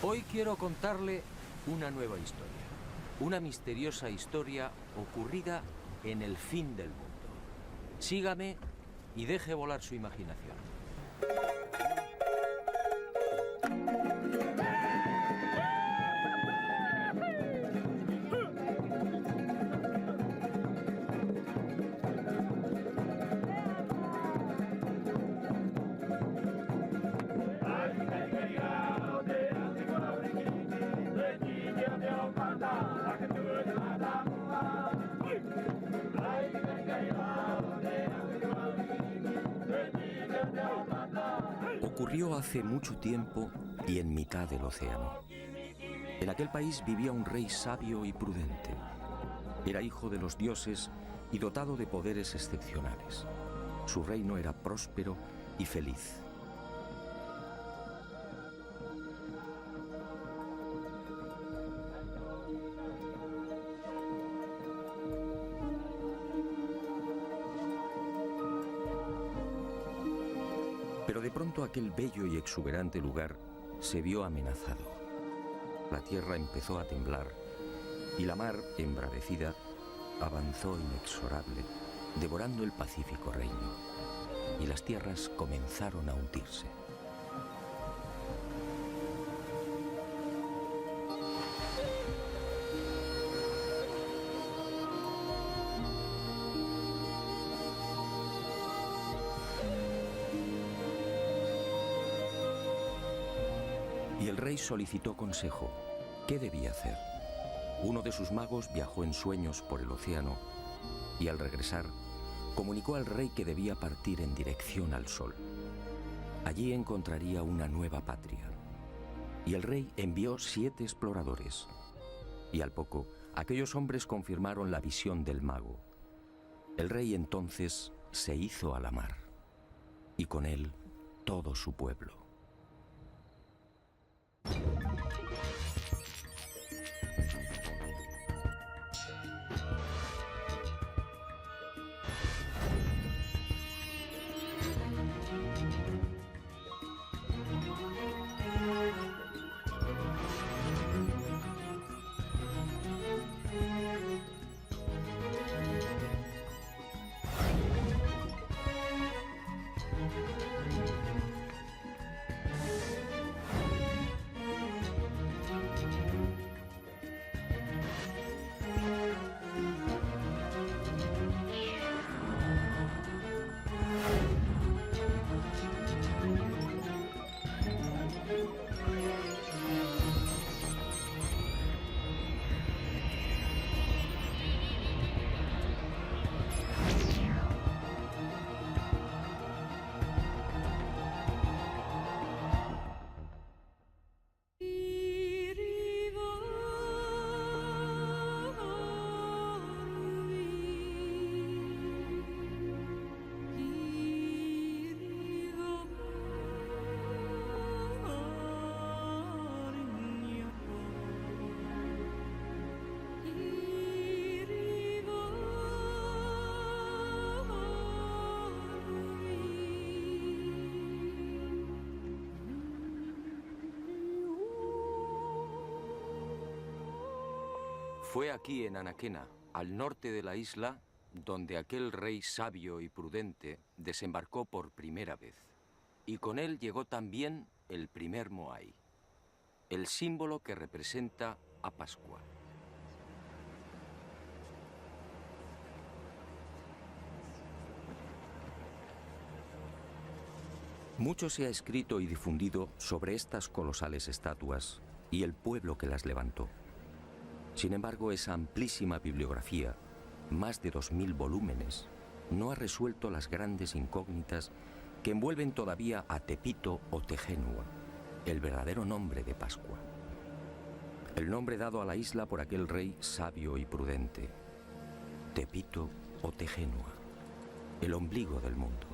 Hoy quiero contarle una nueva historia, una misteriosa historia ocurrida en el fin del mundo. Sígame y deje volar su imaginación. Ocurrió hace mucho tiempo y en mitad del océano. En aquel país vivía un rey sabio y prudente. Era hijo de los dioses y dotado de poderes excepcionales. Su reino era próspero y feliz. Pero de pronto aquel bello y exuberante lugar se vio amenazado. La tierra empezó a temblar y la mar, embravecida, avanzó inexorable, devorando el pacífico reino. Y las tierras comenzaron a hundirse. Y el rey solicitó consejo. ¿Qué debía hacer? Uno de sus magos viajó en sueños por el océano y al regresar comunicó al rey que debía partir en dirección al sol. Allí encontraría una nueva patria. Y el rey envió 7 exploradores. Y al poco, aquellos hombres confirmaron la visión del mago. El rey entonces se hizo a la mar, y con él todo su pueblo. Fue aquí en Anaquena, al norte de la isla, donde aquel rey sabio y prudente desembarcó por primera vez. Y con él llegó también el primer Moai, el símbolo que representa a Pascua. Mucho se ha escrito y difundido sobre estas colosales estatuas y el pueblo que las levantó. Sin embargo, esa amplísima bibliografía, más de 2000 volúmenes, no ha resuelto las grandes incógnitas que envuelven todavía a Tepito o Tejenua, el verdadero nombre de Pascua. El nombre dado a la isla por aquel rey sabio y prudente. Tepito o Tejenua, el ombligo del mundo.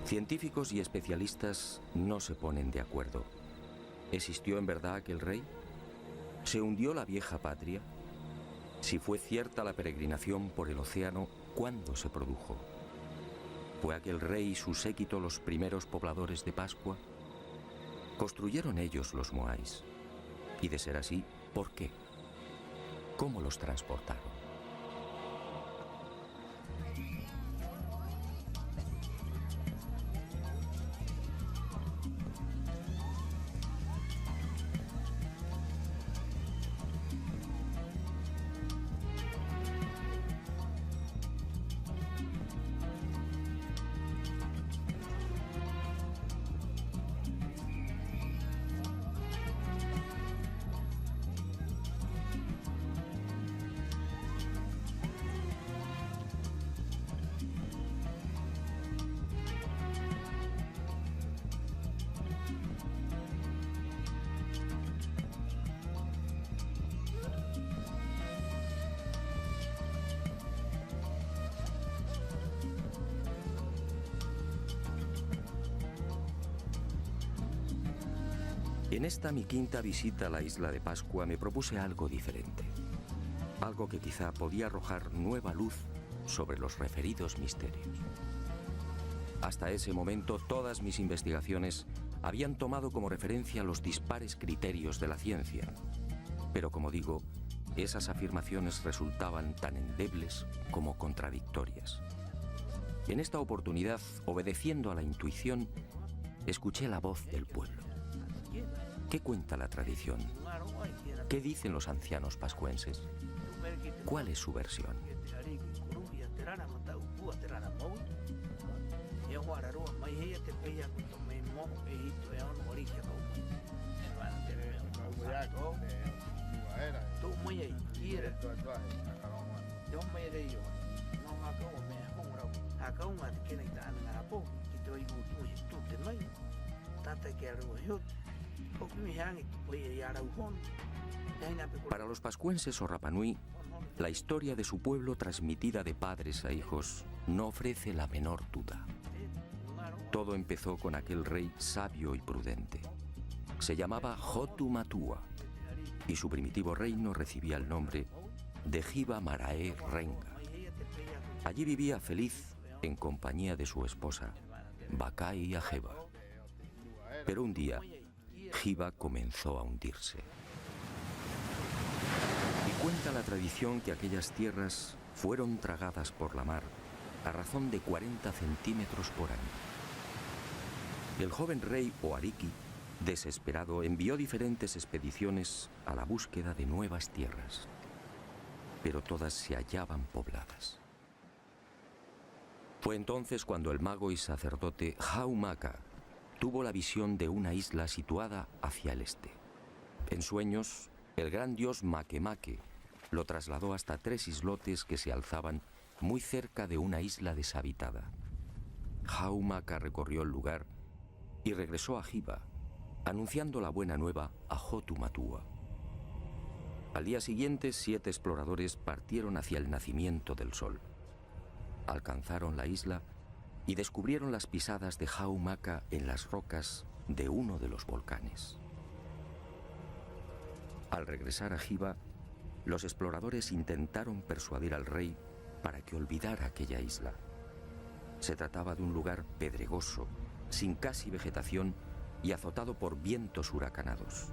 Científicos y especialistas no se ponen de acuerdo. ¿Existió en verdad aquel rey? ¿Se hundió la vieja patria? Si fue cierta la peregrinación por el océano, ¿cuándo se produjo? ¿Fue aquel rey y su séquito los primeros pobladores de Pascua? ¿Construyeron ellos los moais? Y de ser así, ¿por qué? ¿Cómo los transportaron? En esta mi quinta visita a la isla de Pascua me propuse algo diferente. Algo que quizá podía arrojar nueva luz sobre los referidos misterios. Hasta ese momento todas mis investigaciones habían tomado como referencia los dispares criterios de la ciencia. Pero como digo, esas afirmaciones resultaban tan endebles como contradictorias. En esta oportunidad, obedeciendo a la intuición, escuché la voz del pueblo. ¿Qué cuenta la tradición? ¿Qué dicen los ancianos pascuenses? ¿Cuál es su versión? Para los pascuenses o Rapa Nui, la historia de su pueblo transmitida de padres a hijos no ofrece la menor duda. Todo empezó con aquel rey sabio y prudente. Se llamaba Hotu Matua y su primitivo reino recibía el nombre de Hiva Marae Renga. Allí vivía feliz en compañía de su esposa, Bakai Ajeva. Pero un día, Hiva comenzó a hundirse. Y cuenta la tradición que aquellas tierras fueron tragadas por la mar a razón de 40 centímetros por año. El joven rey Oariki, desesperado, envió diferentes expediciones a la búsqueda de nuevas tierras, pero todas se hallaban pobladas. Fue entonces cuando el mago y sacerdote Haumaka tuvo la visión de una isla situada hacia el este. En sueños, el gran dios Makemake lo trasladó hasta 3 islotes que se alzaban muy cerca de una isla deshabitada. Haumaka recorrió el lugar y regresó a Hiva, anunciando la buena nueva a Hotu Matua. Al día siguiente, 7 exploradores partieron hacia el nacimiento del sol. Alcanzaron la isla y descubrieron las pisadas de Haumaka en las rocas de uno de los volcanes. Al regresar a Hiva, los exploradores intentaron persuadir al rey para que olvidara aquella isla. Se trataba de un lugar pedregoso, sin casi vegetación y azotado por vientos huracanados.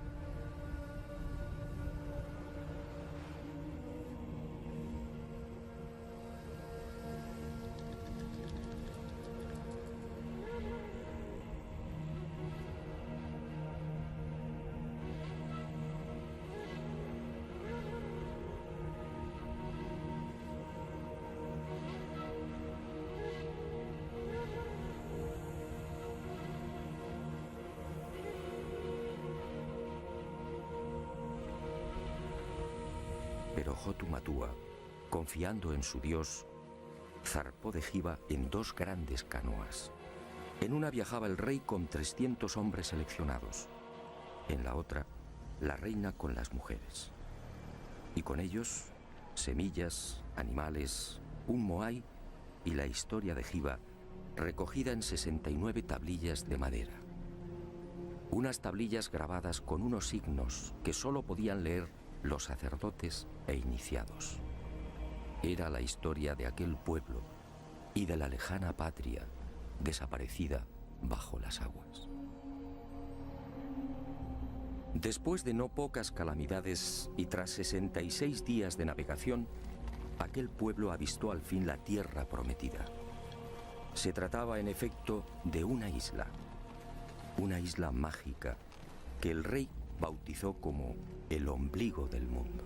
Pero Hotu Matua, confiando en su dios, zarpó de Hiva en 2 grandes canoas. En una viajaba el rey con 300 hombres seleccionados. En la otra, la reina con las mujeres. Y con ellos, semillas, animales, un moai y la historia de Hiva, recogida en 69 tablillas de madera. Unas tablillas grabadas con unos signos que solo podían leer los sacerdotes e iniciados. Era la historia de aquel pueblo y de la lejana patria desaparecida bajo las aguas. Después de no pocas calamidades y tras 66 días de navegación, aquel pueblo avistó al fin la tierra prometida. Se trataba, en efecto, de una isla mágica que el rey bautizó como el ombligo del mundo.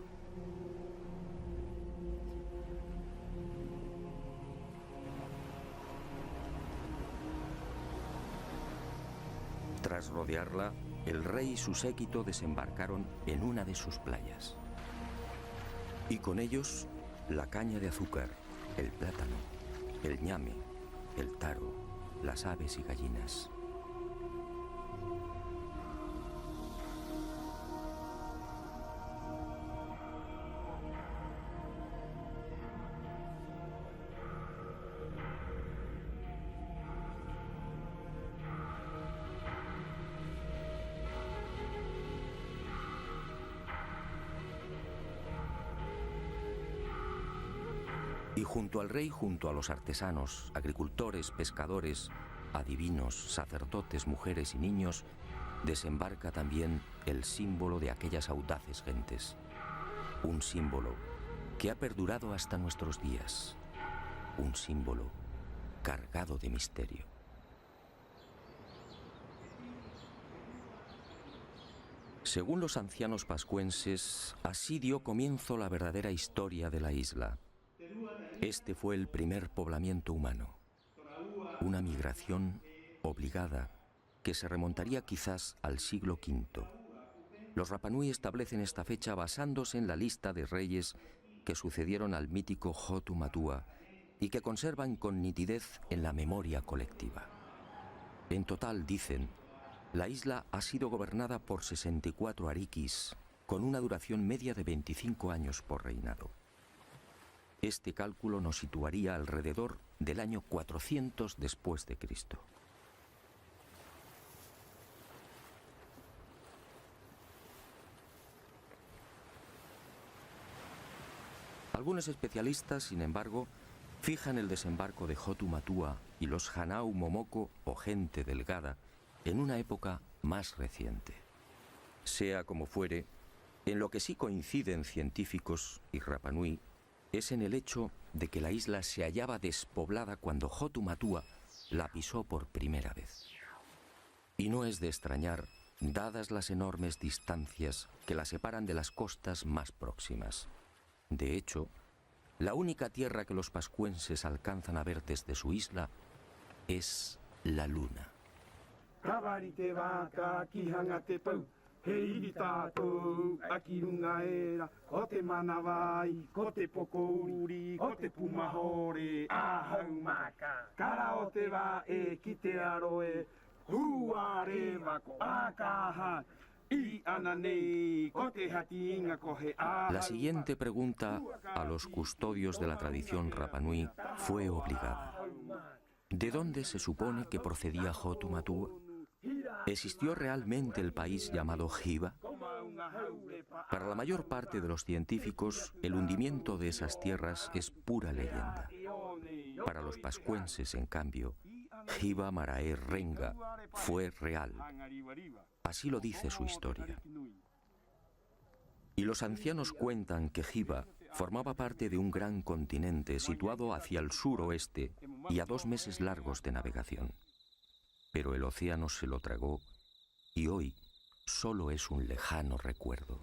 Tras rodearla, el rey y su séquito desembarcaron en una de sus playas. Y con ellos, la caña de azúcar, el plátano, el ñame, el taro, las aves y gallinas. Y junto al rey, junto a los artesanos, agricultores, pescadores, adivinos, sacerdotes, mujeres y niños, desembarca también el símbolo de aquellas audaces gentes. Un símbolo que ha perdurado hasta nuestros días. Un símbolo cargado de misterio. Según los ancianos pascuenses, así dio comienzo la verdadera historia de la isla. Este fue el primer poblamiento humano, una migración obligada que se remontaría quizás al siglo V. Los Rapanui establecen esta fecha basándose en la lista de reyes que sucedieron al mítico Hotu Matua y que conservan con nitidez en la memoria colectiva. En total, dicen, la isla ha sido gobernada por 64 arikis, con una duración media de 25 años por reinado. Este cálculo nos situaría alrededor del año 400 después de Cristo. Algunos especialistas, sin embargo, fijan el desembarco de Hotu Matua y los Hanau Momoko o gente delgada en una época más reciente. Sea como fuere, en lo que sí coinciden científicos y Rapanui es en el hecho de que la isla se hallaba despoblada cuando Hotu Matua la pisó por primera vez. Y no es de extrañar, dadas las enormes distancias que la separan de las costas más próximas. De hecho, la única tierra que los pascuenses alcanzan a ver desde su isla es la luna. Hei tātou, aki runga era, ko te manawai, ko te pokouri, ko te pumahore, ahau maka. Kara o te wā e ki te aroe, hua rewa ko akaha, I ananei, ko te hatiinga ko he ahau. La siguiente pregunta a los custodios de la tradición Rapanui fue obligada. ¿De dónde se supone que procedía Hotu Matua? ¿Existió realmente el país llamado Hiva? Para la mayor parte de los científicos, el hundimiento de esas tierras es pura leyenda. Para los pascuenses, en cambio, Hiva Marae Renga fue real. Así lo dice su historia. Y los ancianos cuentan que Hiva formaba parte de un gran continente situado hacia el suroeste y a 2 meses largos de navegación. Pero el océano se lo tragó y hoy solo es un lejano recuerdo.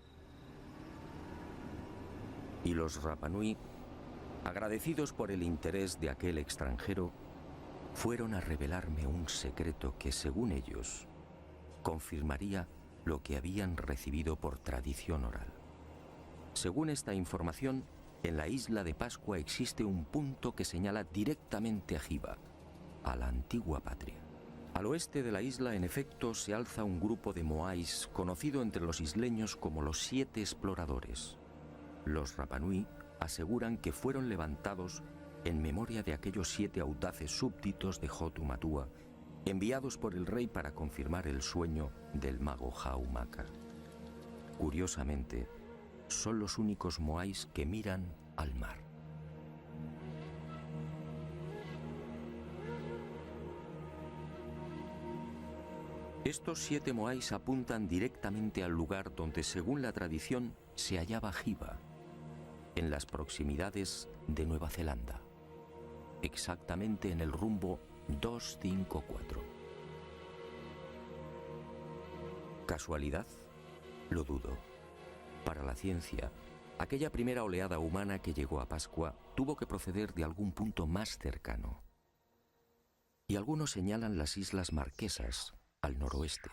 Y los Rapanui, agradecidos por el interés de aquel extranjero, fueron a revelarme un secreto que, según ellos, confirmaría lo que habían recibido por tradición oral. Según esta información, en la isla de Pascua existe un punto que señala directamente a Hiva, a la antigua patria. Al oeste de la isla, en efecto, se alza un grupo de moais conocido entre los isleños como los 7 exploradores. Los Rapanui aseguran que fueron levantados en memoria de aquellos 7 audaces súbditos de Hotu Matua, enviados por el rey para confirmar el sueño del mago Haumaka. Curiosamente, son los únicos moais que miran al mar. Estos 7 moais apuntan directamente al lugar donde, según la tradición, se hallaba Hiva, en las proximidades de Nueva Zelanda, exactamente en el rumbo 254. ¿Casualidad? Lo dudo. Para la ciencia, aquella primera oleada humana que llegó a Pascua tuvo que proceder de algún punto más cercano. Y algunos señalan las Islas Marquesas, al noroeste.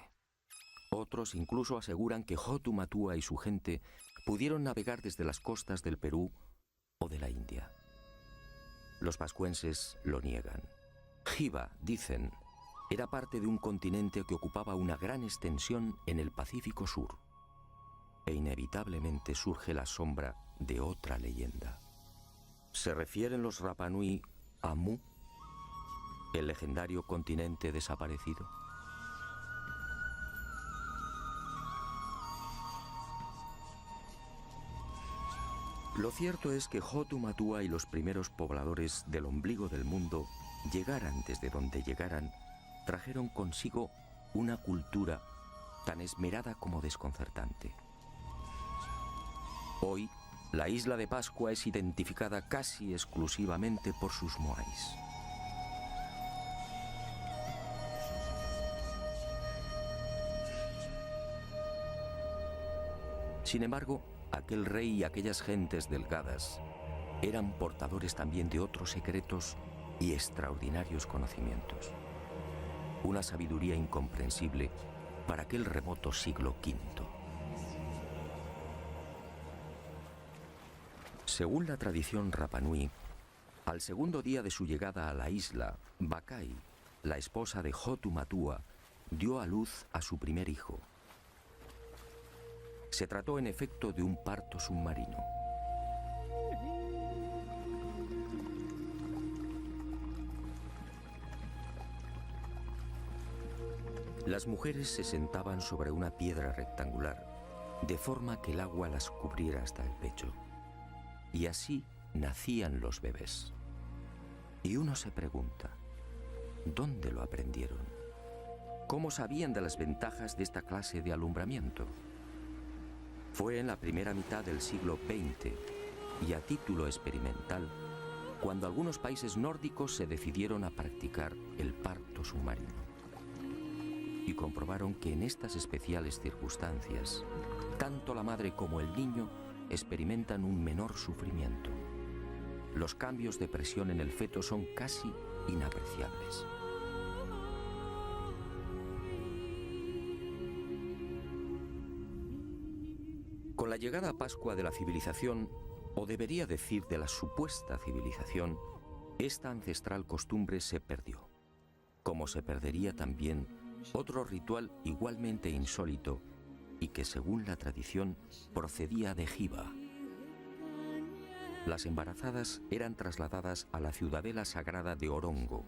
Otros incluso aseguran que Hotu Matua y su gente pudieron navegar desde las costas del Perú o de la India. Los pascuenses lo niegan. Hiva, dicen, era parte de un continente que ocupaba una gran extensión en el Pacífico Sur. E inevitablemente surge la sombra de otra leyenda. ¿Se refieren los Rapa Nui a Mu, el legendario continente desaparecido? Lo cierto es que Hotu Matua y los primeros pobladores del ombligo del mundo, llegaran desde donde llegaran, trajeron consigo una cultura tan esmerada como desconcertante. Hoy, la isla de Pascua es identificada casi exclusivamente por sus moais. Sin embargo, aquel rey y aquellas gentes delgadas eran portadores también de otros secretos y extraordinarios conocimientos. Una sabiduría incomprensible para aquel remoto siglo V. Según la tradición Rapa Nui, al segundo día de su llegada a la isla, Bakai, la esposa de Hotu Matua, dio a luz a su primer hijo. Se trató en efecto de un parto submarino. Las mujeres se sentaban sobre una piedra rectangular, de forma que el agua las cubriera hasta el pecho. Y así nacían los bebés. Y uno se pregunta, ¿dónde lo aprendieron? ¿Cómo sabían de las ventajas de esta clase de alumbramiento? Fue en la primera mitad del siglo XX y a título experimental cuando algunos países nórdicos se decidieron a practicar el parto submarino. Y comprobaron que en estas especiales circunstancias, tanto la madre como el niño experimentan un menor sufrimiento. Los cambios de presión en el feto son casi inapreciables. Con la llegada a Pascua de la civilización, o debería decir de la supuesta civilización, esta ancestral costumbre se perdió, como se perdería también otro ritual igualmente insólito y que, según la tradición, procedía de Hiva. Las embarazadas eran trasladadas a la ciudadela sagrada de Orongo.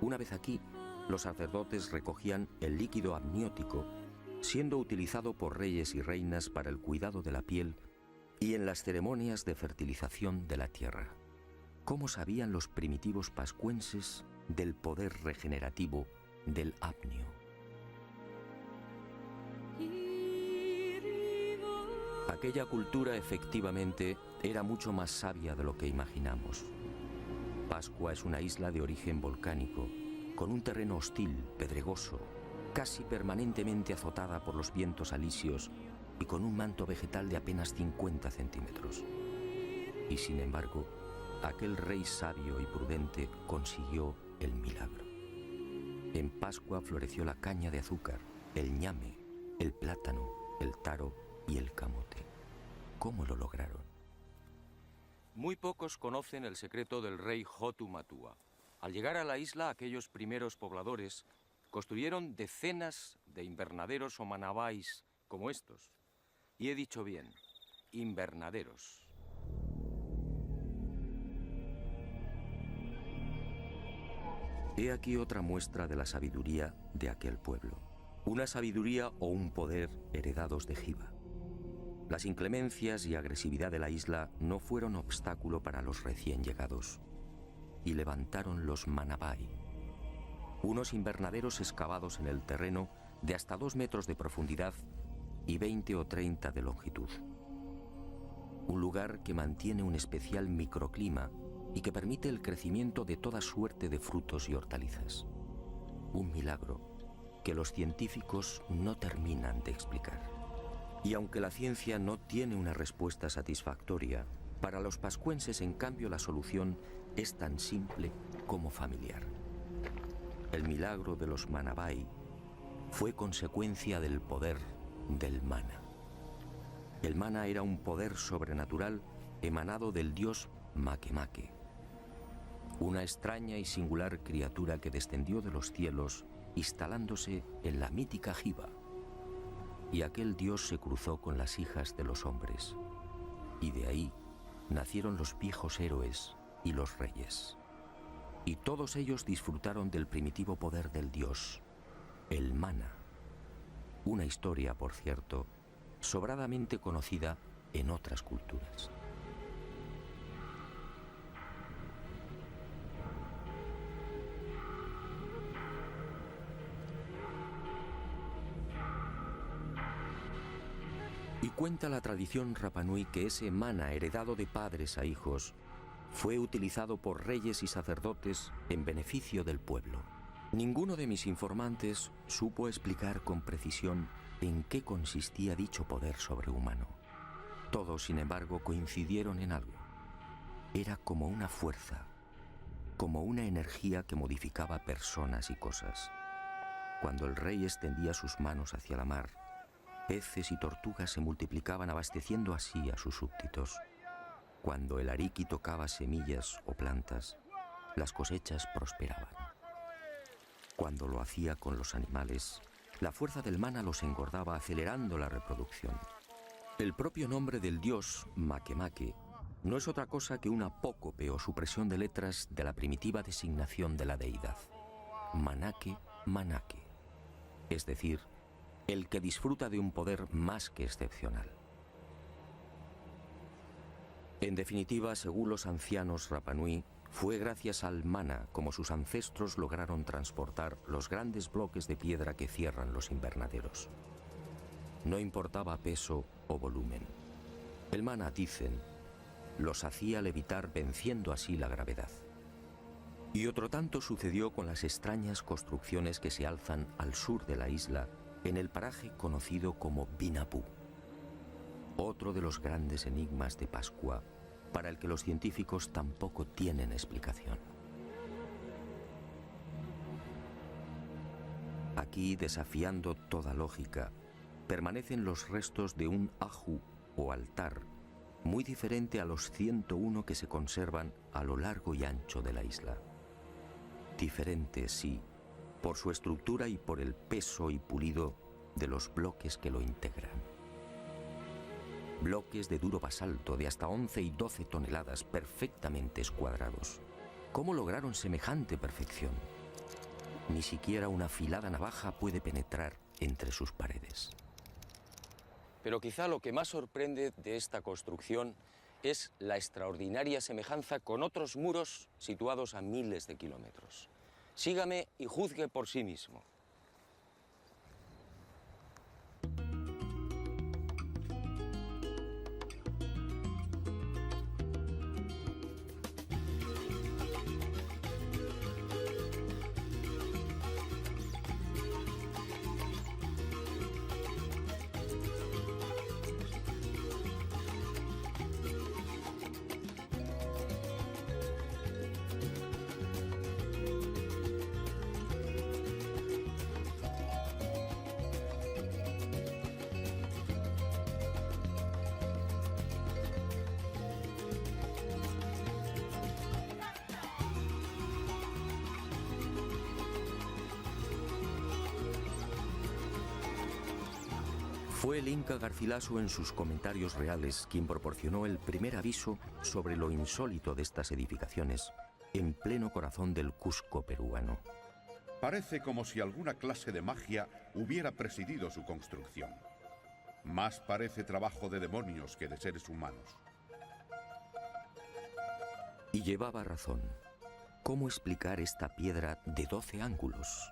Una vez aquí, los sacerdotes recogían el líquido amniótico, siendo utilizado por reyes y reinas para el cuidado de la piel y en las ceremonias de fertilización de la tierra. ¿Cómo sabían los primitivos pascuenses del poder regenerativo del apnio? Aquella cultura efectivamente era mucho más sabia de lo que imaginamos. Pascua es una isla de origen volcánico, con un terreno hostil, pedregoso, casi permanentemente azotada por los vientos alisios y con un manto vegetal de apenas 50 centímetros. Y sin embargo, aquel rey sabio y prudente consiguió el milagro. En Pascua floreció la caña de azúcar, el ñame, el plátano, el taro y el camote. ¿Cómo lo lograron? Muy pocos conocen el secreto del rey Hotu Matua. Al llegar a la isla, aquellos primeros pobladores construyeron decenas de invernaderos o manabais como estos. Y he dicho bien, invernaderos. He aquí otra muestra de la sabiduría de aquel pueblo. Una sabiduría o un poder heredados de Hiva. Las inclemencias y agresividad de la isla no fueron obstáculo para los recién llegados y levantaron los manabai. unos invernaderos excavados en el terreno de hasta 2 metros de profundidad y 20 o 30 de longitud. Un lugar que mantiene un especial microclima y que permite el crecimiento de toda suerte de frutos y hortalizas. Un milagro que los científicos no terminan de explicar. Y aunque la ciencia no tiene una respuesta satisfactoria, para los pascuenses, en cambio, la solución es tan simple como familiar. El milagro de los Manabái fue consecuencia del poder del mana. El mana era un poder sobrenatural emanado del dios Makemake, una extraña y singular criatura que descendió de los cielos instalándose en la mítica Hiva. Y aquel dios se cruzó con las hijas de los hombres, y de ahí nacieron los viejos héroes y los reyes. Y todos ellos disfrutaron del primitivo poder del dios, el mana. Una historia, por cierto, sobradamente conocida en otras culturas. Y cuenta la tradición Rapanui que ese mana heredado de padres a hijos fue utilizado por reyes y sacerdotes en beneficio del pueblo. Ninguno de mis informantes supo explicar con precisión en qué consistía dicho poder sobrehumano. Todos, sin embargo, coincidieron en algo. Era como una fuerza, como una energía que modificaba personas y cosas. Cuando el rey extendía sus manos hacia la mar, peces y tortugas se multiplicaban, abasteciendo así a sus súbditos. Cuando el ariqui tocaba semillas o plantas, las cosechas prosperaban. Cuando lo hacía con los animales, la fuerza del mana los engordaba, acelerando la reproducción. El propio nombre del dios, Makemake, no es otra cosa que una apócope o supresión de letras de la primitiva designación de la deidad. Manake, Manake. Es decir, el que disfruta de un poder más que excepcional. En definitiva, según los ancianos Rapanui, fue gracias al mana como sus ancestros lograron transportar los grandes bloques de piedra que cierran los invernaderos. No importaba peso o volumen. El mana, dicen, los hacía levitar, venciendo así la gravedad. Y otro tanto sucedió con las extrañas construcciones que se alzan al sur de la isla, en el paraje conocido como Binapú. Otro de los grandes enigmas de Pascua, para el que los científicos tampoco tienen explicación. Aquí, desafiando toda lógica, permanecen los restos de un aju o altar, muy diferente a los 101 que se conservan a lo largo y ancho de la isla. Diferente, sí, por su estructura y por el peso y pulido de los bloques que lo integran. Bloques de duro basalto de hasta 11 y 12 toneladas perfectamente escuadrados. ¿Cómo lograron semejante perfección? Ni siquiera una afilada navaja puede penetrar entre sus paredes. Pero quizá lo que más sorprende de esta construcción es la extraordinaria semejanza con otros muros situados a miles de kilómetros. Sígame y juzgue por sí mismo. Fue el Inca Garcilaso en sus comentarios reales quien proporcionó el primer aviso sobre lo insólito de estas edificaciones en pleno corazón del Cusco peruano. Parece como si alguna clase de magia hubiera presidido su construcción. Más parece trabajo de demonios que de seres humanos. Y llevaba razón. ¿Cómo explicar esta piedra de 12 ángulos?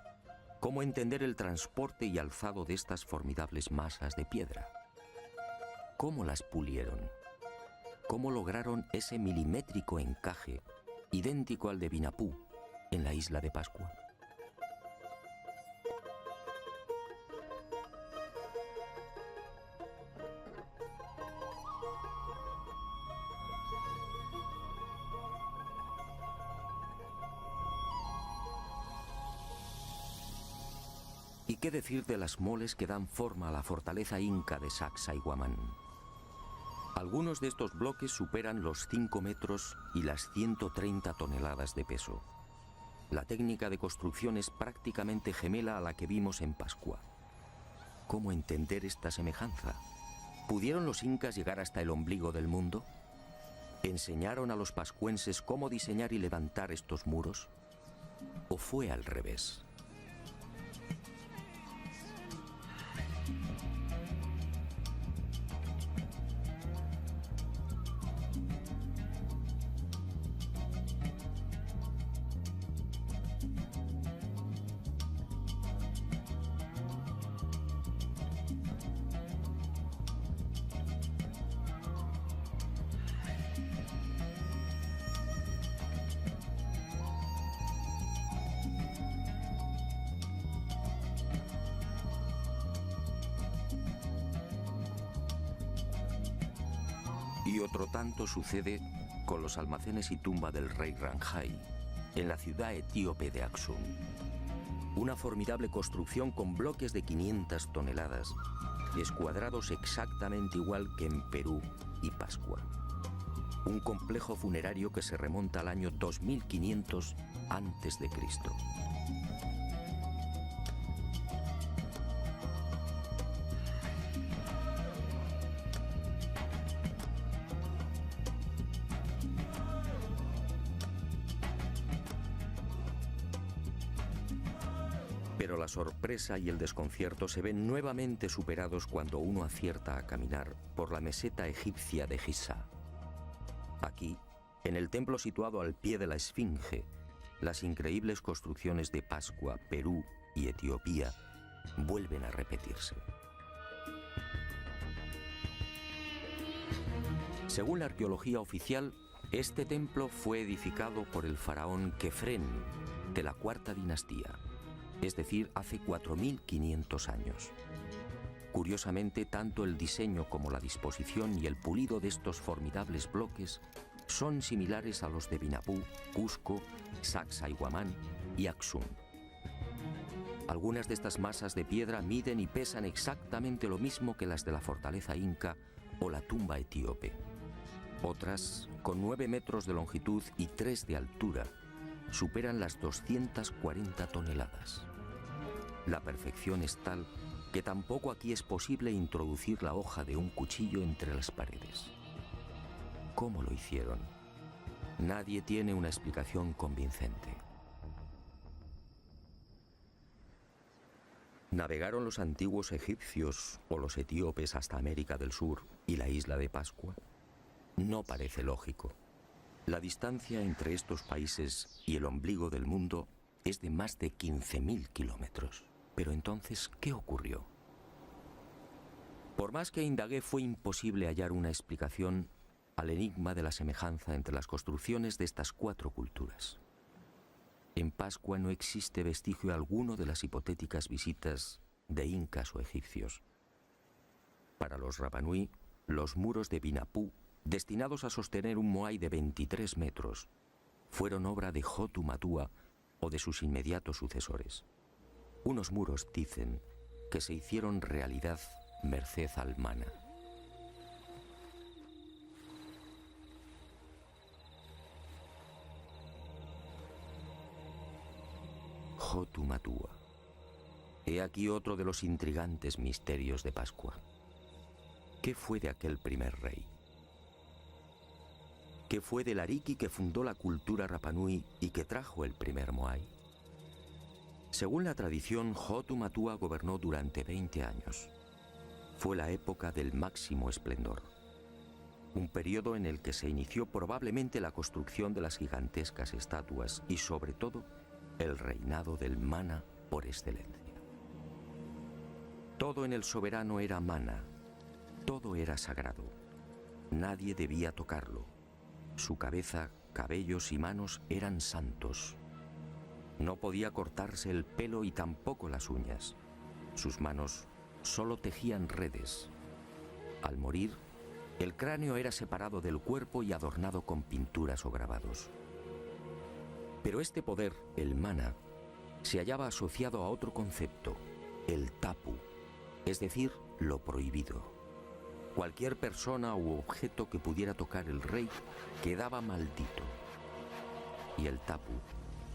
¿Cómo entender el transporte y alzado de estas formidables masas de piedra? ¿Cómo las pulieron? ¿Cómo lograron ese milimétrico encaje idéntico al de Vinapú en la isla de Pascua? ¿Y qué decir de las moles que dan forma a la fortaleza inca de Sacsayhuamán? Algunos de estos bloques superan los 5 metros y las 130 toneladas de peso. La técnica de construcción es prácticamente gemela a la que vimos en Pascua. ¿Cómo entender esta semejanza? ¿Pudieron los incas llegar hasta el ombligo del mundo? ¿Enseñaron a los pascuenses cómo diseñar y levantar estos muros? ¿O fue al revés? Y otro tanto sucede con los almacenes y tumba del rey Ranjai, en la ciudad etíope de Aksum. Una formidable construcción con bloques de 500 toneladas, escuadrados exactamente igual que en Perú y Pascua. Un complejo funerario que se remonta al año 2500 a.C. Pero la sorpresa y el desconcierto se ven nuevamente superados cuando uno acierta a caminar por la meseta egipcia de Giza. Aquí, en el templo situado al pie de la Esfinge, las increíbles construcciones de Pascua, Perú y Etiopía vuelven a repetirse. Según la arqueología oficial, este templo fue edificado por el faraón Kefren de la cuarta dinastía, es decir, hace 4500 años. Curiosamente, tanto el diseño como la disposición y el pulido de estos formidables bloques son similares a los de Vinapú, Cusco, Sacsayhuamán y Aksum. Algunas de estas masas de piedra miden y pesan exactamente lo mismo que las de la fortaleza inca o la tumba etíope. Otras, con 9 metros de longitud y 3 de altura, superan las 240 toneladas. La perfección es tal que tampoco aquí es posible introducir la hoja de un cuchillo entre las paredes. ¿Cómo lo hicieron? Nadie tiene una explicación convincente. ¿Navegaron los antiguos egipcios o los etíopes hasta América del Sur y la isla de Pascua? No parece lógico. La distancia entre estos países y el ombligo del mundo es de más de 15.000 kilómetros. Pero entonces, ¿qué ocurrió? Por más que indagué, fue imposible hallar una explicación al enigma de la semejanza entre las construcciones de estas 4 culturas. En Pascua no existe vestigio alguno de las hipotéticas visitas de incas o egipcios. Para los Rapanui, los muros de Vinapú, destinados a sostener un moai de 23 metros, fueron obra de Hotu Matua o de sus inmediatos sucesores. Unos muros, dicen, que se hicieron realidad merced al mana. Hotu Matua. He aquí otro de los intrigantes misterios de Pascua. ¿Qué fue de aquel primer rey? ¿Qué fue del Ariki que fundó la cultura Rapanui y que trajo el primer moai? Según la tradición, Hotu Matua gobernó durante 20 años. Fue la época del máximo esplendor. un periodo en el que se inició probablemente la construcción de las gigantescas estatuas y, sobre todo, el reinado del mana por excelencia. Todo en el soberano era mana, todo era sagrado. Nadie debía tocarlo. Su cabeza, cabellos y manos eran santos. No podía cortarse el pelo y tampoco las uñas. Sus manos solo tejían redes. Al morir, el cráneo era separado del cuerpo y adornado con pinturas o grabados. Pero este poder, el mana, se hallaba asociado a otro concepto, el tapu, es decir, lo prohibido. Cualquier persona u objeto que pudiera tocar el rey quedaba maldito. Y el tapu,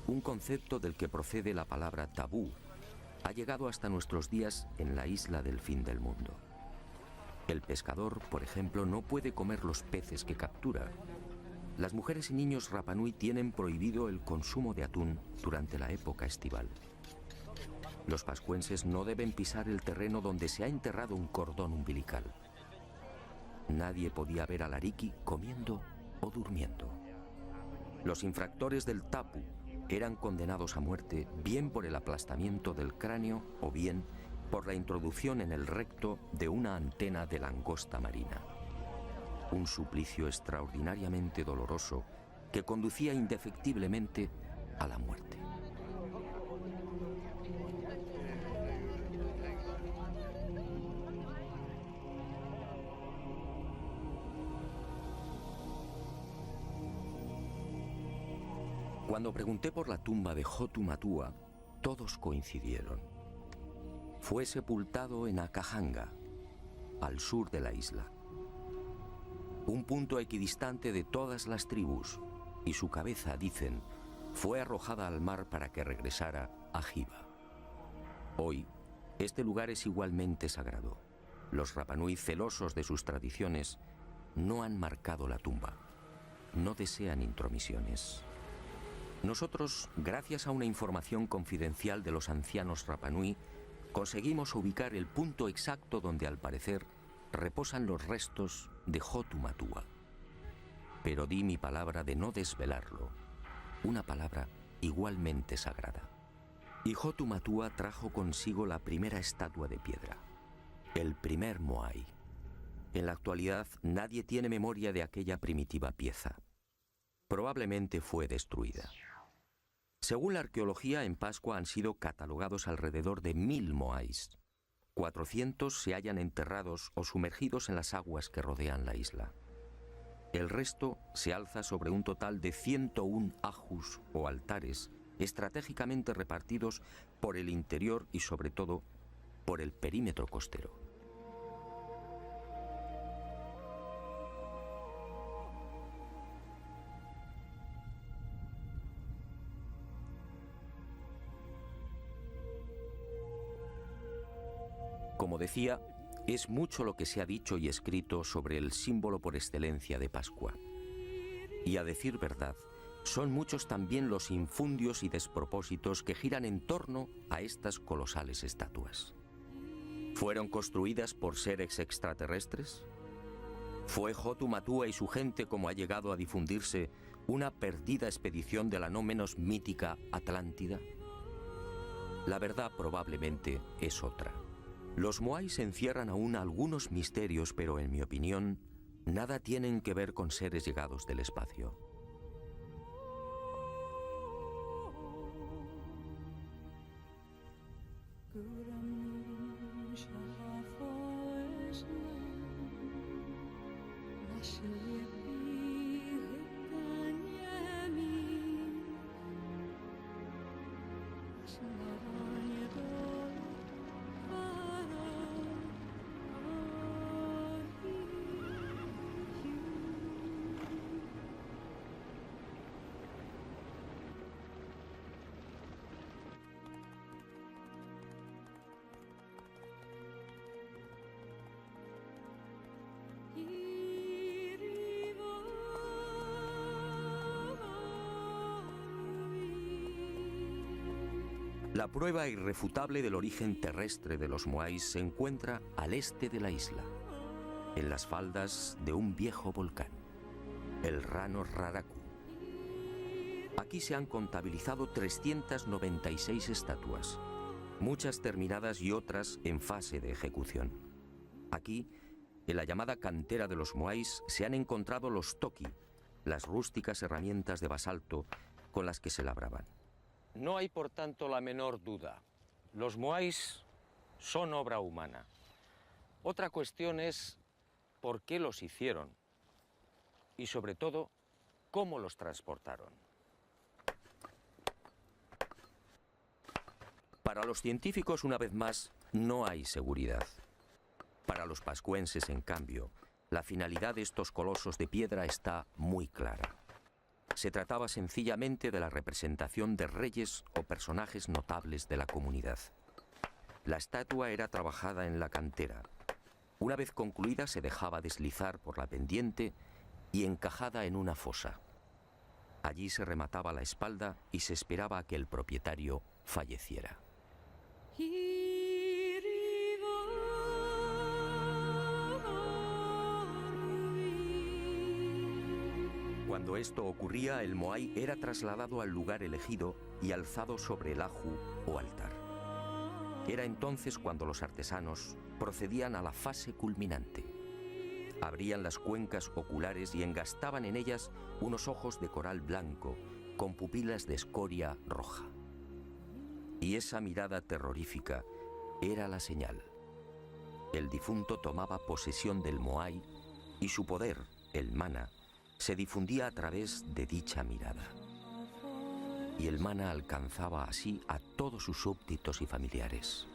un concepto del que procede la palabra tabú, ha llegado hasta nuestros días en la isla del fin del mundo. El pescador, por ejemplo, no puede comer los peces que captura. Las mujeres y niños Rapanui tienen prohibido el consumo de atún durante la época estival. Los pascuenses no deben pisar el terreno donde se ha enterrado un cordón umbilical. Nadie podía ver al ariki comiendo o durmiendo. Los infractores del tapu eran condenados a muerte bien por el aplastamiento del cráneo o bien por la introducción en el recto de una antena de langosta marina. Un suplicio extraordinariamente doloroso que conducía indefectiblemente a la muerte. Cuando pregunté por la tumba de Hotu Matua, todos coincidieron. Fue sepultado en Akahanga, al sur de la isla. Un punto equidistante de todas las tribus, y su cabeza, dicen, fue arrojada al mar para que regresara a Jiva. Hoy, este lugar es igualmente sagrado. Los Rapanui, celosos de sus tradiciones, no han marcado la tumba. No desean intromisiones. Nosotros, gracias a una información confidencial de los ancianos Rapanui, conseguimos ubicar el punto exacto donde, al parecer, reposan los restos de Hotu Matua. Pero di mi palabra de no desvelarlo, una palabra igualmente sagrada. Y Hotu Matua trajo consigo la primera estatua de piedra, el primer moai. En la actualidad, nadie tiene memoria de aquella primitiva pieza. Probablemente fue destruida. Según la arqueología, en Pascua han sido catalogados alrededor de 1000 moais. 400 se hallan enterrados o sumergidos en las aguas que rodean la isla. El resto se alza sobre un total de 101 ajus o altares estratégicamente repartidos por el interior y, sobre todo, por el perímetro costero. Como decía, es mucho lo que se ha dicho y escrito sobre el símbolo por excelencia de Pascua. Y a decir verdad, son muchos también los infundios y despropósitos que giran en torno a estas colosales estatuas. ¿Fueron construidas por seres extraterrestres? ¿Fue Hotu Matua y su gente, como ha llegado a difundirse, una perdida expedición de la no menos mítica Atlántida? La verdad probablemente es otra. Los moais encierran aún algunos misterios, pero en mi opinión, nada tienen que ver con seres llegados del espacio. La prueba irrefutable del origen terrestre de los moais se encuentra al este de la isla. en las faldas de un viejo volcán, el Rano Raraku. Aquí se han contabilizado 396 estatuas, muchas terminadas y otras en fase de ejecución. Aquí, en la llamada cantera de los moais, se han encontrado los toki, las rústicas herramientas de basalto con las que se labraban. No hay, por tanto, la menor duda. Los moais son obra humana. Otra cuestión es por qué los hicieron y, sobre todo, cómo los transportaron. Para los científicos, una vez más, no hay seguridad. Para los pascuenses, en cambio, la finalidad de estos colosos de piedra está muy clara. Se trataba sencillamente de la representación de reyes o personajes notables de la comunidad. La estatua era trabajada en la cantera. Una vez concluida, se dejaba deslizar por la pendiente y encajada en una fosa. Allí se remataba la espalda y se esperaba a que el propietario falleciera. Cuando esto ocurría, el moai era trasladado al lugar elegido y alzado sobre el aju o altar. Era entonces cuando los artesanos procedían a la fase culminante. Abrían las cuencas oculares y engastaban en ellas unos ojos de coral blanco con pupilas de escoria roja. Y esa mirada terrorífica era la señal. El difunto tomaba posesión del moai y su poder, el mana, se difundía a través de dicha mirada. Y el mana alcanzaba así a todos sus súbditos y familiares.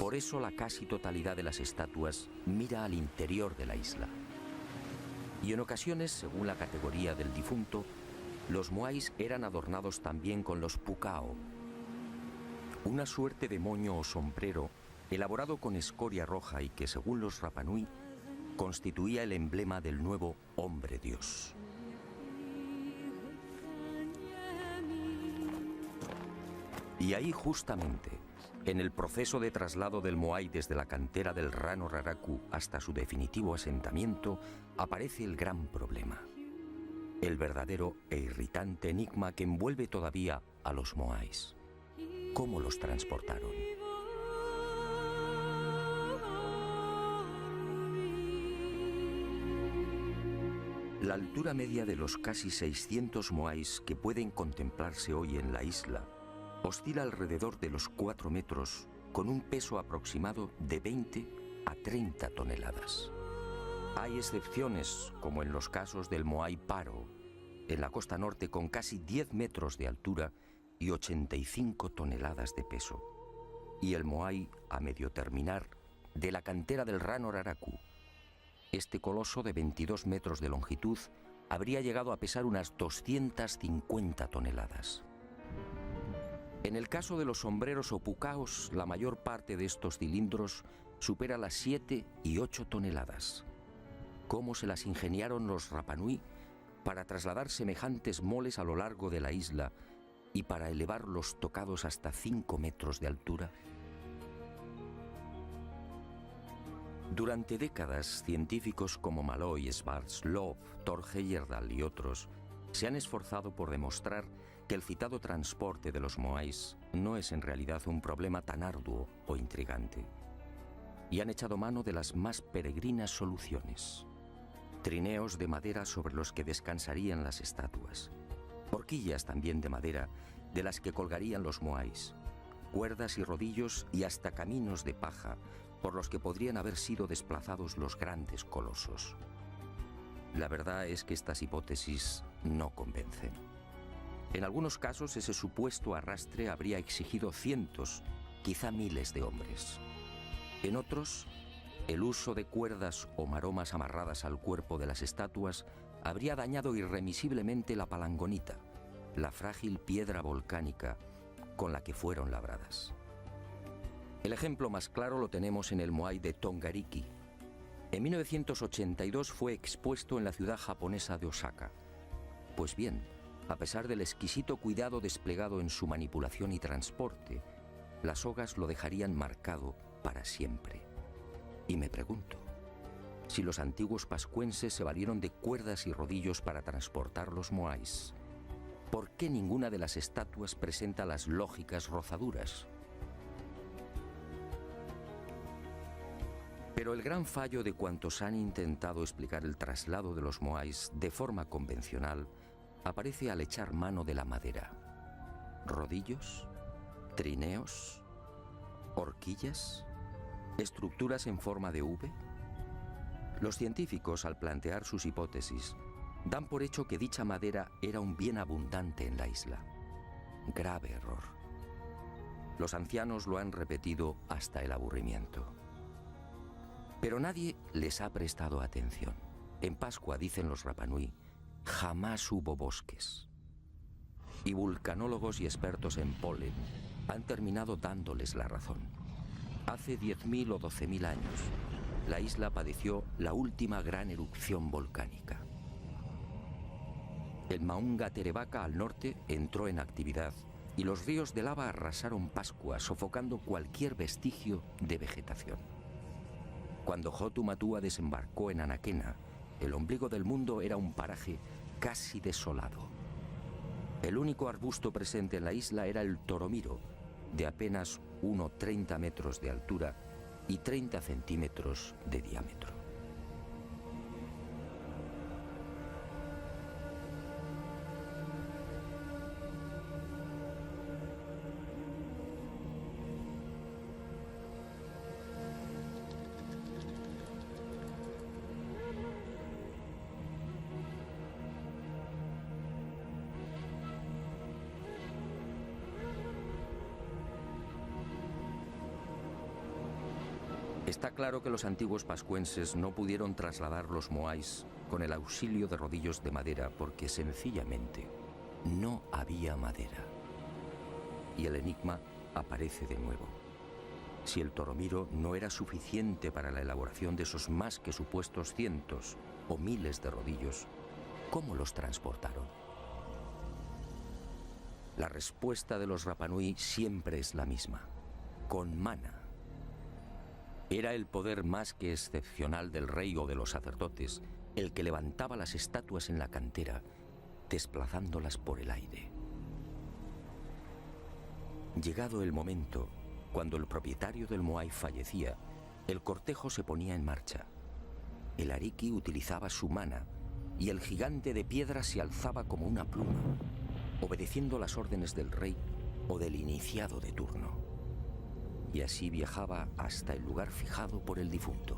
Por eso la casi totalidad de las estatuas mira al interior de la isla. Y en ocasiones, según la categoría del difunto, los moais eran adornados también con los pukao, una suerte de moño o sombrero elaborado con escoria roja y que, según los Rapanui, constituía el emblema del nuevo hombre Dios. Y ahí justamente, en el proceso de traslado del moai desde la cantera del Rano Raraku hasta su definitivo asentamiento, aparece el gran problema. El verdadero e irritante enigma que envuelve todavía a los moais. ¿Cómo los transportaron? La altura media de los casi 600 moais que pueden contemplarse hoy en la isla oscila alrededor de los 4 metros, con un peso aproximado de 20 a 30 toneladas. Hay excepciones, como en los casos del moai Paro, en la costa norte, con casi 10 metros de altura y 85 toneladas de peso. Y el moai, a medio terminar, de la cantera del Rano Raraku. Este coloso de 22 metros de longitud habría llegado a pesar unas 250 toneladas. En el caso de los sombreros o pucaos, la mayor parte de estos cilindros supera las 7 y 8 toneladas. ¿Cómo se las ingeniaron los Rapanui para trasladar semejantes moles a lo largo de la isla y para elevar los tocados hasta 5 metros de altura? Durante décadas, científicos como Malloy, Schwarzkopf, Thor Heyerdahl y otros se han esforzado por demostrar que el citado transporte de los moais no es en realidad un problema tan arduo o intrigante. Y han echado mano de las más peregrinas soluciones. Trineos de madera sobre los que descansarían las estatuas. Horquillas también de madera de las que colgarían los moais. Cuerdas y rodillos y hasta caminos de paja por los que podrían haber sido desplazados los grandes colosos. La verdad es que estas hipótesis no convencen. En algunos casos, ese supuesto arrastre habría exigido cientos, quizá miles de hombres. En otros, el uso de cuerdas o maromas amarradas al cuerpo de las estatuas habría dañado irremisiblemente la palangonita, la frágil piedra volcánica con la que fueron labradas. El ejemplo más claro lo tenemos en el moai de Tongariki. En 1982 fue expuesto en la ciudad japonesa de Osaka. Pues bien, a pesar del exquisito cuidado desplegado en su manipulación y transporte, las sogas lo dejarían marcado para siempre. Y me pregunto, si los antiguos pascuenses se valieron de cuerdas y rodillos para transportar los moais, ¿por qué ninguna de las estatuas presenta las lógicas rozaduras? Pero el gran fallo de cuantos han intentado explicar el traslado de los moais de forma convencional aparece al echar mano de la madera. Rodillos, trineos, horquillas, estructuras en forma de V. Los científicos, al plantear sus hipótesis, dan por hecho que dicha madera era un bien abundante en la isla. Grave error. Los ancianos lo han repetido hasta el aburrimiento. Pero nadie les ha prestado atención. En Pascua, dicen los Rapanui, jamás hubo bosques. Y vulcanólogos y expertos en polen han terminado dándoles la razón. Hace 10.000 o 12.000 años, la isla padeció la última gran erupción volcánica. El Maunga Terebaca al norte entró en actividad y los ríos de lava arrasaron Pascua, sofocando cualquier vestigio de vegetación. Cuando Hotumatua desembarcó en Anaquena, el ombligo del mundo era un paraje casi desolado. El único arbusto presente en la isla era el toromiro, de apenas 1,30 metros de altura y 30 centímetros de diámetro. Está claro que los antiguos pascuenses no pudieron trasladar los moais con el auxilio de rodillos de madera porque sencillamente no había madera. Y el enigma aparece de nuevo. Si el toromiro no era suficiente para la elaboración de esos más que supuestos cientos o miles de rodillos, ¿cómo los transportaron? La respuesta de los Rapanui siempre es la misma: con mana. Era el poder más que excepcional del rey o de los sacerdotes el que levantaba las estatuas en la cantera, desplazándolas por el aire. Llegado el momento, cuando el propietario del moai fallecía, el cortejo se ponía en marcha. El ariki utilizaba su mana y el gigante de piedra se alzaba como una pluma, obedeciendo las órdenes del rey o del iniciado de turno. Y así viajaba hasta el lugar fijado por el difunto.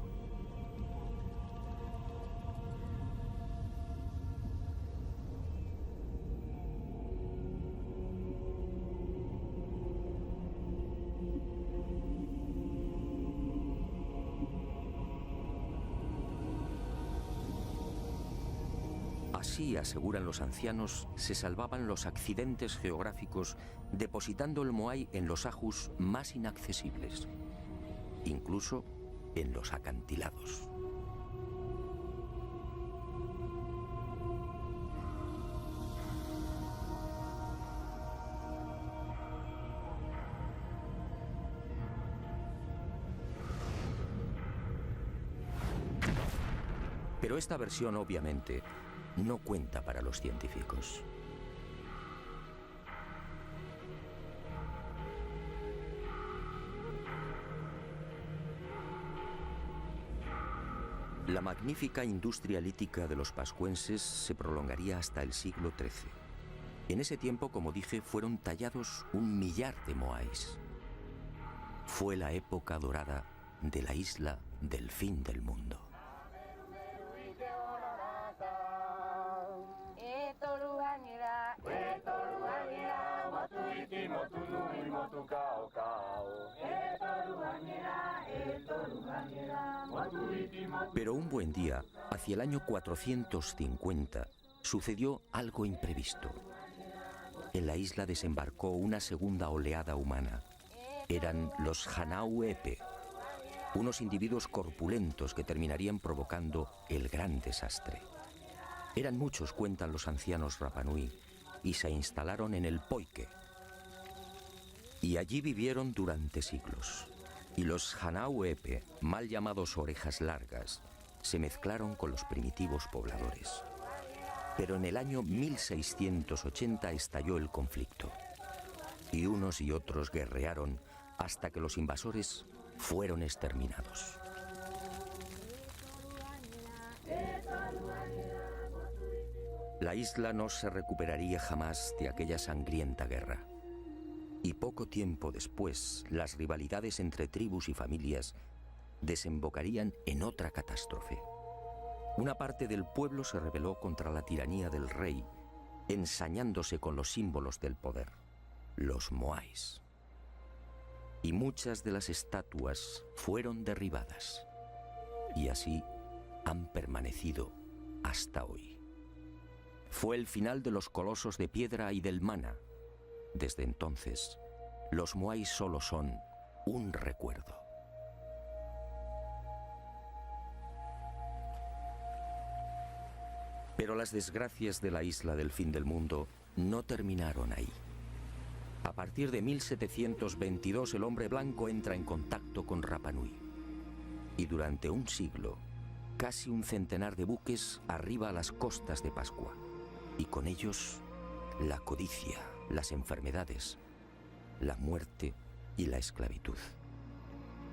Así, aseguran los ancianos, se salvaban los accidentes geográficos depositando el moai en los ajus más inaccesibles, incluso en los acantilados. Pero esta versión, obviamente, no cuenta para los científicos. La magnífica industria lítica de los pascuenses se prolongaría hasta el siglo XIII. En ese tiempo, como dije, fueron tallados 1 millar de moais. Fue la época dorada de la isla del fin del mundo. Pero un buen día, hacia el año 450, sucedió algo imprevisto. En la isla desembarcó una segunda oleada humana. Eran los Hanau Epe, unos individuos corpulentos que terminarían provocando el gran desastre. Eran muchos, cuentan los ancianos Rapanui, y se instalaron en el Poike. Y allí vivieron durante siglos. Y los Hanau Epe, mal llamados orejas largas, se mezclaron con los primitivos pobladores. Pero en el año 1680 estalló el conflicto, y unos y otros guerrearon hasta que los invasores fueron exterminados. La isla no se recuperaría jamás de aquella sangrienta guerra. Y poco tiempo después, las rivalidades entre tribus y familias desembocarían en otra catástrofe. Una parte del pueblo se rebeló contra la tiranía del rey, ensañándose con los símbolos del poder, los moais. Y muchas de las estatuas fueron derribadas. Y así han permanecido hasta hoy. Fue el final de los colosos de piedra y del mana. Desde entonces, los moais solo son un recuerdo. Pero las desgracias de la isla del fin del mundo no terminaron ahí. A partir de 1722 el hombre blanco entra en contacto con Rapa Nui. Y durante un siglo, casi un centenar de buques arriba a las costas de Pascua. Y con ellos, la codicia, las enfermedades, la muerte y la esclavitud.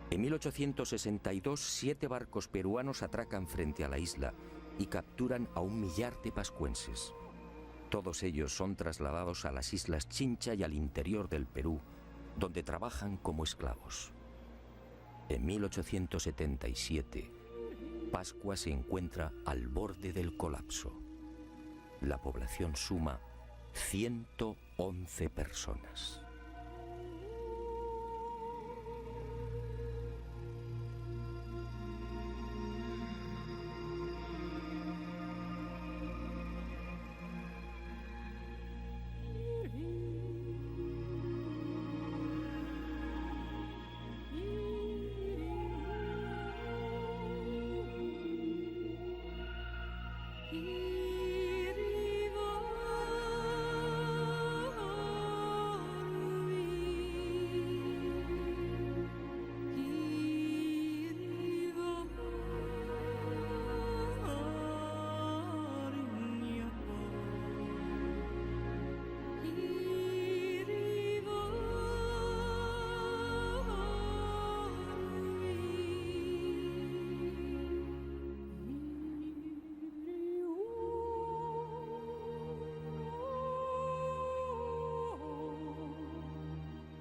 En 1862, 7 barcos peruanos atracan frente a la isla y capturan a 1 millar de pascuenses. Todos ellos son trasladados a las islas Chincha y al interior del Perú, donde trabajan como esclavos. En 1877, Pascua se encuentra al borde del colapso. La población suma 111 personas.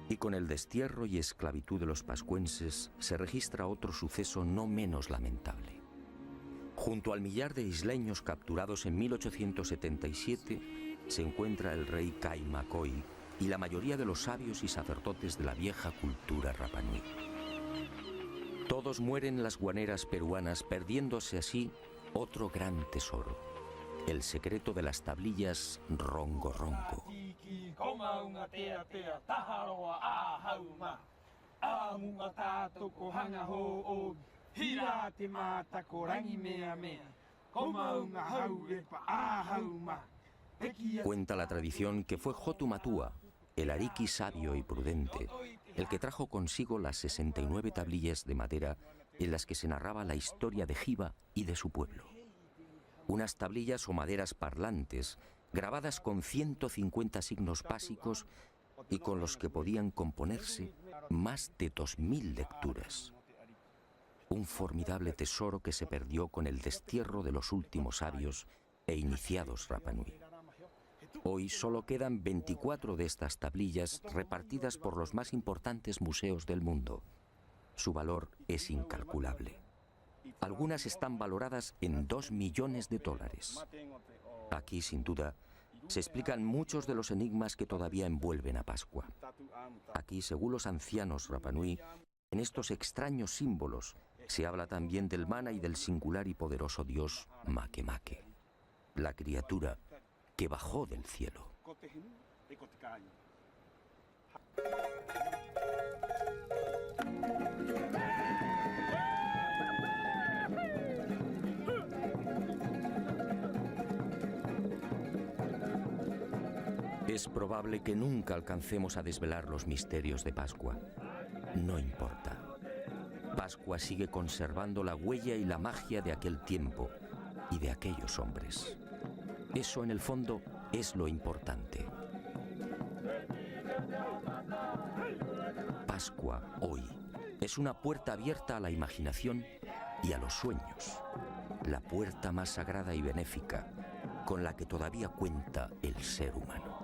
Y con el destierro y esclavitud de los pascuenses se registra otro suceso no menos lamentable. Junto al millar de isleños capturados en 1877 se encuentra el rey Caimacoy y la mayoría de los sabios y sacerdotes de la vieja cultura Rapa Nui. Todos mueren en las guaneras peruanas, perdiéndose así otro gran tesoro, el secreto de las tablillas Rongo Rongo. Cuenta la tradición que fue Hotu Matua, el ariqui sabio y prudente, el que trajo consigo las 69 tablillas de madera en las que se narraba la historia de Jiva y de su pueblo. Unas tablillas o maderas parlantes, grabadas con 150 signos básicos y con los que podían componerse más de 2000 lecturas. Un formidable tesoro que se perdió con el destierro de los últimos sabios e iniciados Rapa Nui. Hoy solo quedan 24 de estas tablillas repartidas por los más importantes museos del mundo. Su valor es incalculable. Algunas están valoradas en $2 millones. Aquí, sin duda, se explican muchos de los enigmas que todavía envuelven a Pascua. Aquí, según los ancianos Rapa Nui, en estos extraños símbolos se habla también del mana y del singular y poderoso dios Makemake, la criatura que bajó del cielo. Es probable que nunca alcancemos a desvelar los misterios de Pascua. No importa. Pascua sigue conservando la huella y la magia de aquel tiempo y de aquellos hombres. Eso, en el fondo, es lo importante. Pascua, hoy, es una puerta abierta a la imaginación y a los sueños. La puerta más sagrada y benéfica con la que todavía cuenta el ser humano.